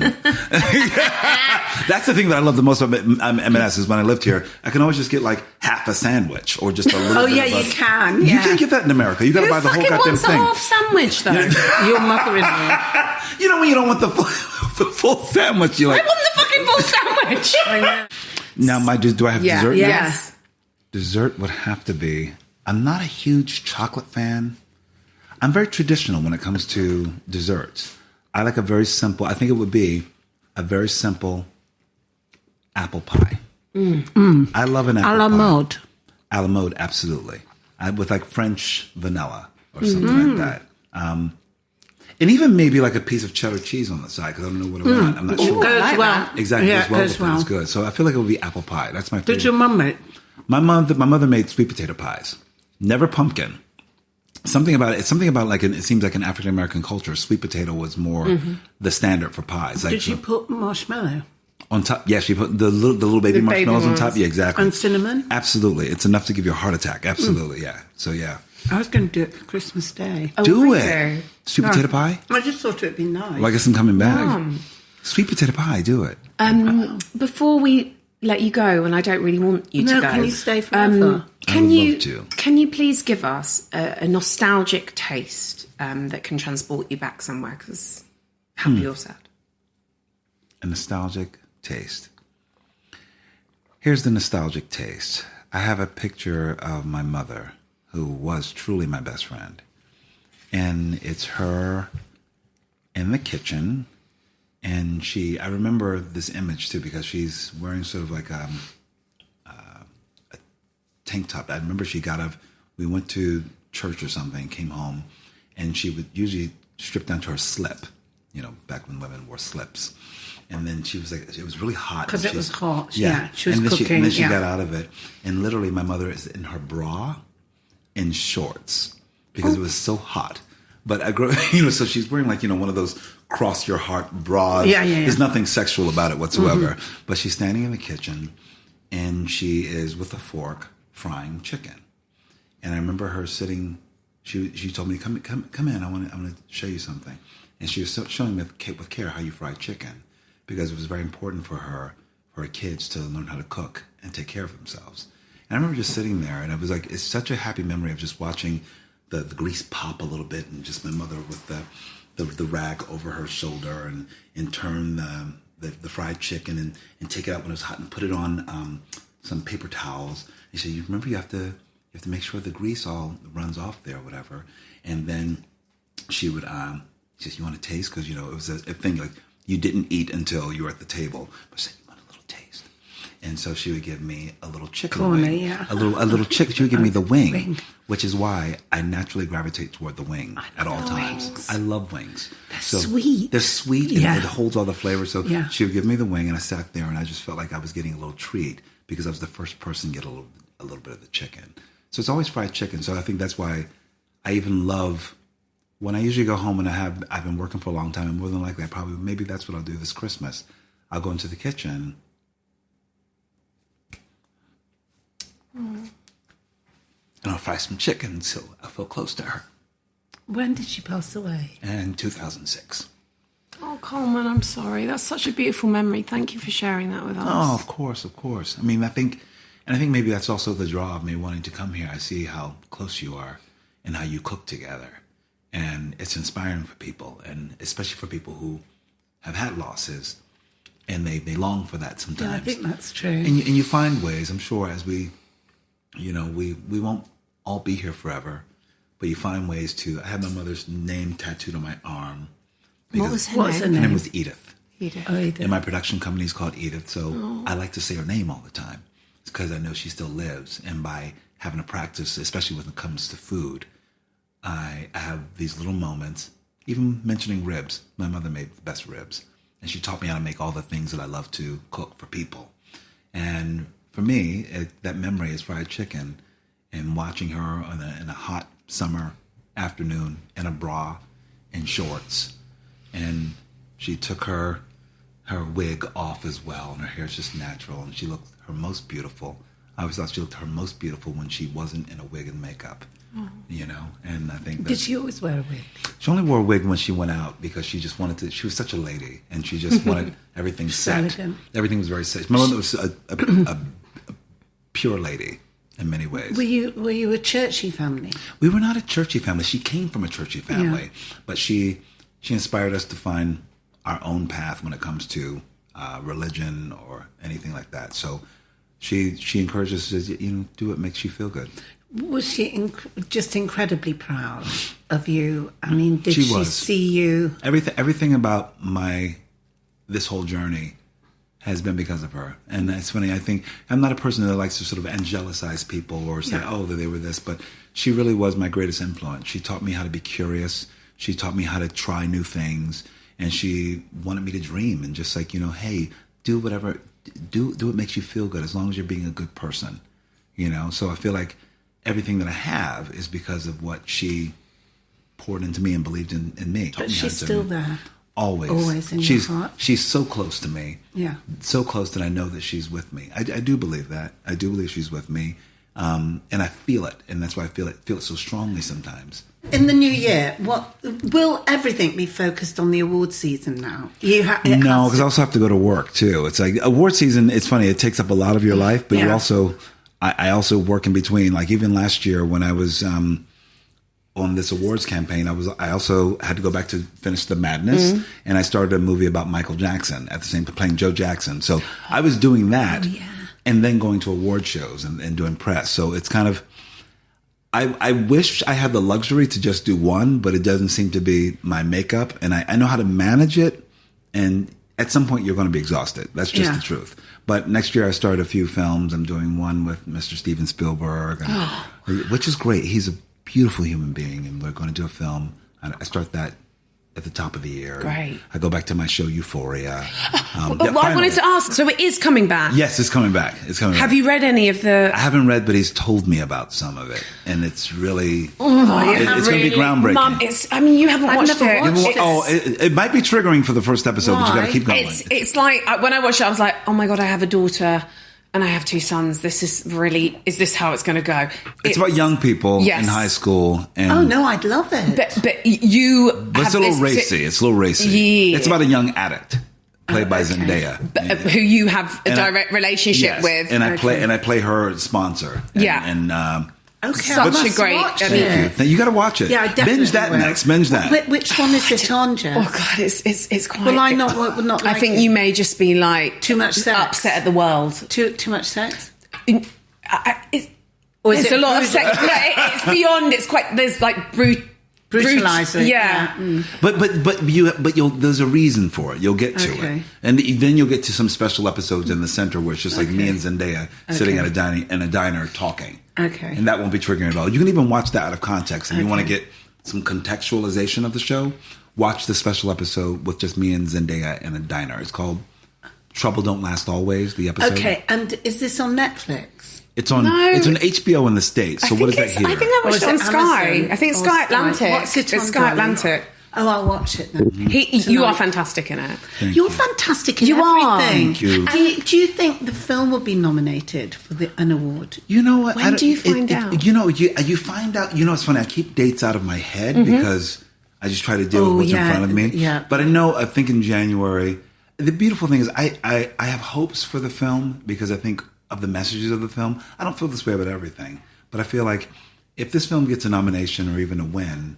That's the thing that I love the most about M&S is when I lived here, I can always just get like half a sandwich or just a little bit
you can.
You can't get that in America. You got to buy the whole goddamn thing.
Who fucking wants a half sandwich, though?
Your mother-in-law.
You know when you don't want the full sandwich, you're like...
I want the fucking full sandwich.
I know.
Now, do I have dessert?
Yes.
Dessert would have to be... I'm not a huge chocolate fan. I'm very traditional when it comes to desserts. I like a very simple... I think it would be a very simple apple pie. I love an apple pie. A la mode, absolutely. With like French vanilla or something like that. And even maybe like a piece of cheddar cheese on the side because I don't know what I want. I'm not sure.
It goes well.
Exactly, it goes well. It's good. So I feel like it would be apple pie. That's my favorite.
Did your mum make?
My mother made sweet potato pies. Never pumpkin. Something about like it seems like in African American culture, sweet potato was more the standard for pies. Like,
did you put marshmallow
on top? Yeah, she put the little baby marshmallows on top. Yeah, exactly.
And cinnamon.
Absolutely, it's enough to give you a heart attack. Absolutely, yeah. So yeah.
I was going to do it for Christmas Day.
Do it. Sweet potato pie?
I just thought it would be nice.
Well, I guess I'm coming back. Sweet potato pie, do it.
Before we let you go, and I don't really want you to go.
Can you stay forever?
Can you please give us a nostalgic taste that can transport you back somewhere? Because happy or sad?
A nostalgic taste. Here's the nostalgic taste. I have a picture of my mother, who was truly my best friend. And it's her in the kitchen. And I remember this image too, because she's wearing sort of like a tank top. I remember we went to church or something, came home, and she would usually strip down to her slip, back when women wore slips. And then she was like, it was really hot.
Because it was hot. Yeah. She was cooking.
And then she got out of it. And literally my mother is in her bra in shorts because it was so hot. But I grew, so she's wearing like, one of those cross your heart bras.
Yeah.
There's nothing sexual about it whatsoever. But she's standing in the kitchen and she is with a fork frying chicken. And I remember her sitting, she told me, come in, I'm going to show you something. And she was showing me with care how you fry chicken because it was very important for her kids to learn how to cook and take care of themselves. And I remember just sitting there, and it was like, it's such a happy memory of just watching the grease pop a little bit, and just my mother with the rag over her shoulder, and turn the fried chicken and take it out when it was hot and put it on some paper towels. And she said, you have to make sure the grease all runs off there or whatever. And then she would she said, you want to taste? Because it was a thing like you didn't eat until you were at the table, but she said, you want a little taste. And so she would give me a little chicken wing.
Yeah.
A little chicken. She would give me the wing, which is why I naturally gravitate toward the wing at all times.
Wings.
I love wings.
They're sweet.
They're sweet, and it holds all the flavor. So she would give me the wing, and I sat there, and I just felt like I was getting a little treat because I was the first person to get a little bit of the chicken. So it's always fried chicken. So I think that's why I even love when I usually go home and I've been working for a long time, and more than likely maybe that's what I'll do this Christmas. I'll go into the kitchen. And I'll fry some chicken so I feel close to her.
When did she pass away?
In 2006.
Oh, Colman, I'm sorry. That's such a beautiful memory. Thank you for sharing that with us.
Oh, of course. I mean, I think maybe that's also the draw of me wanting to come here. I see how close you are and how you cook together. And it's inspiring for people, and especially for people who have had losses, and they long for that sometimes.
Yeah, I think that's true.
And you find ways, I'm sure, as we won't all be here forever, but you find ways to. I have my mother's name tattooed on my arm.
What was her name?
Her name was Edith.
Edith.
Oh, Edith.
And my production company is called Edith, so I like to say her name all the time. It's because I know she still lives, and by having a practice, especially when it comes to food, I have these little moments even mentioning ribs. My mother made the best ribs. And she taught me how to make all the things that I love to cook for people. And for me, that memory is fried chicken and watching her in a hot summer afternoon in a bra and shorts. And she took her wig off as well, and her hair's just natural, and she looked her most beautiful. I always thought she looked her most beautiful when she wasn't in a wig and makeup. You know, and I think
did she always wear a wig?
She only wore a wig when she went out because she just wanted to. She was such a lady, and she just wanted everything set.
Elegant.
Everything was very set. My mother was a pure lady in many ways.
Were you a churchy family?
We were not a churchy family. She came from a churchy family, but she inspired us to find our own path when it comes to religion or anything like that. So she encouraged us to do what makes you feel good.
Was she just incredibly proud of you? I mean, did she see you?
Everything about this whole journey has been because of her. And it's funny, I think I'm not a person that likes to sort of angelicize people or say, oh, that they were this, but she really was my greatest influence. She taught me how to be curious. She taught me how to try new things. And she wanted me to dream and just like, hey, do whatever, do what makes you feel good as long as you're being a good person, So I feel like everything that I have is because of what she poured into me and believed in me.
But she's still there.
Always
in your heart.
She's so close to me.
Yeah.
So close that I know that she's with me. I do believe that. I do believe she's with me. And I feel it. And that's why I feel it so strongly sometimes.
In the new year, will everything be focused on the award season now?
No, because I also have to go to work too. It's like award season, it's funny, it takes up a lot of your life, but you also... I also work in between. Like even last year when I was on this awards campaign, I also had to go back to finish The Madness, and I started a movie about Michael Jackson at the same time, playing Joe Jackson. So I was doing that, and then going to award shows and doing press. So it's kind of, I wish I had the luxury to just do one, but it doesn't seem to be my makeup, and I know how to manage it. And at some point, you're going to be exhausted. That's just the truth. But next year, I started a few films. I'm doing one with Mr. Steven Spielberg, which is great. He's a beautiful human being, and we're going to do a film. I start that at the top of the year.
Great.
I go back to my show Euphoria.
I wanted to ask, so it is coming back?
Yes, it's coming back. Have
you read any of the...
I haven't read, but he's told me about some of it, and it's really... it's going to be groundbreaking.
Mum, you haven't watched
it. It might be triggering for the first episode, but you got to keep going.
It's like, when I watched it, I was like, oh my God, I have a daughter... and I have two sons. Is this how it's going to go?
It's about young people in high school. And
oh, no, I'd love it.
But
it's a little racy. It's a little racy. Yeah. It's about a young addict played by Zendaya.
Who you have a direct relationship with.
And I play her sponsor.
Such a great...
You got to watch it.
Yeah, I definitely
binge that next. Binge that.
Which one is it on, Jess?
Oh, God, it's quite...
Well, I would not like
I think you may just be like...
Too much sex.
Upset at the world.
Too much sex?
There's a lot of sex. It's beyond... It's quite... There's like...
Brutalizing.
But there's a reason for it. You'll get to it. And then you'll get to some special episodes in the center where it's just like me and Zendaya sitting at a diner talking.
Okay.
And that won't be triggering at all. You can even watch that out of context. And you want to get some contextualization of the show, watch the special episode with just me and Zendaya in a diner. It's called Trouble Don't Last Always, the episode.
Okay, and is this on Netflix?
It's on HBO in the States. So what is that here?
I think I watched it on Sky.
Amazon?
I think it's Sky Atlantic.
What's it on?
It's Sky Atlantic.
Oh, I'll watch it then.
You are fantastic in it.
You're fantastic in everything.
Thank you.
Do you think the film will be nominated for an award?
You know what?
When do you find out?
You find out. It's funny. I keep dates out of my head because I just try to deal with what's in front of me.
Yeah.
But I think in January. The beautiful thing is I have hopes for the film because I think of the messages of the film. I don't feel this way about everything, but I feel like if this film gets a nomination or even a win,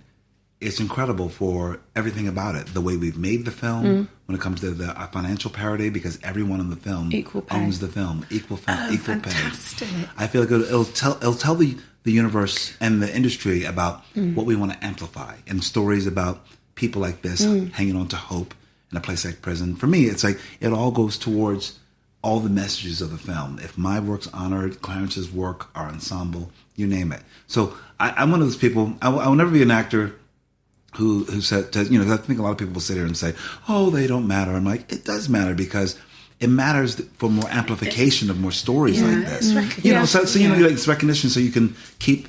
it's incredible for everything about it. The way we've made the film when it comes to the financial parity, because everyone in the film owns the film. Equal pay. I feel like it'll tell the universe and the industry about what we want to amplify, and stories about people like this hanging on to hope in a place like prison. For me, it's like it all goes towards all the messages of the film. If my work's honored, Clarence's work, our ensemble, you name it. So I'm one of those people. I will never be an actor who said, you know, I think a lot of people will sit here and say, oh, they don't matter. I'm like, it does matter because it matters for more amplification of more stories like this. You know, so you know, like, it's recognition, so you can keep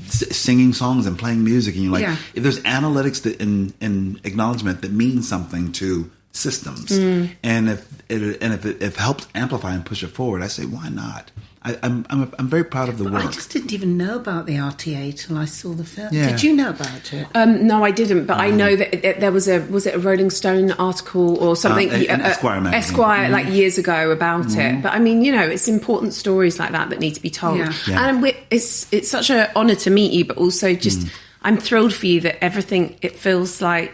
singing songs and playing music, and you're like, if there's analytics that in acknowledgement that means something to systems, and if it helps amplify and push it forward, I say, why not? I'm very proud of the work.
I just didn't even know about the RTA till I saw the film. Yeah. Did you know about it?
No, I didn't. But I know that there was was it a Rolling Stone article or something?
Esquire magazine.
Esquire, like years ago about it. But I mean, you know, it's important stories like that need to be told. And it's such an honour to meet you, but also just I'm thrilled for you that everything, it feels like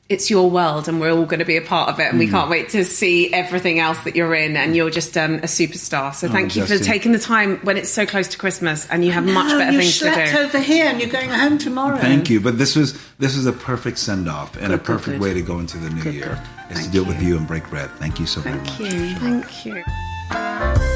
it's your world and we're all going to be a part of it, and we can't wait to see everything else that you're in, and you're just a superstar. So thank you for taking the time when it's so close to Christmas and you have much better things to do.
You slept over here and you're going home tomorrow.
Thank you. But this was a perfect send-off and a perfect way to go into the new year. Is to deal with you and break bread. Thank you so very much.
Thank you.